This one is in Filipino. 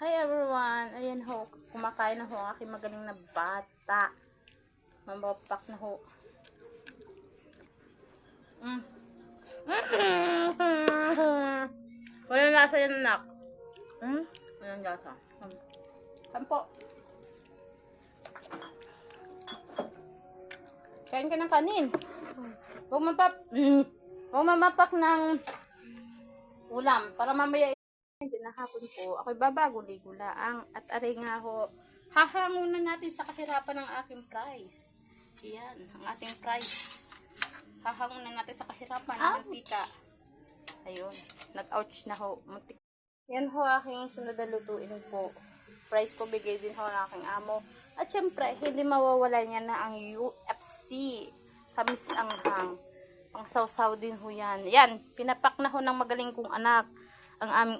Hi everyone! Ayan ho, kumakain na ho ang aking magaling na bata. Mabapak na ho. Walang lasa yan, anak. Walang lasa. Sampo. Kain ka ng kanin. Huwag mamapak ng ulam para mamaya. Hindi na hapon po, ako'y babago-ligo laang at aray nga ho, hahangunan natin sa kahirapan ng aking price. Iyan, ang ating price. Hahangunan natin sa kahirapan ng mantika. Ayun, nag-ouch na ho. Yan ho aking sunod na lutuin po. Price ko bigay din ho ng aking amo. At syempre, hindi mawawala niya na ang UFC. Kamis ang hang. Pang sausaw din ho yan. Yan, pinapak na ho ng magaling kong anak ang aming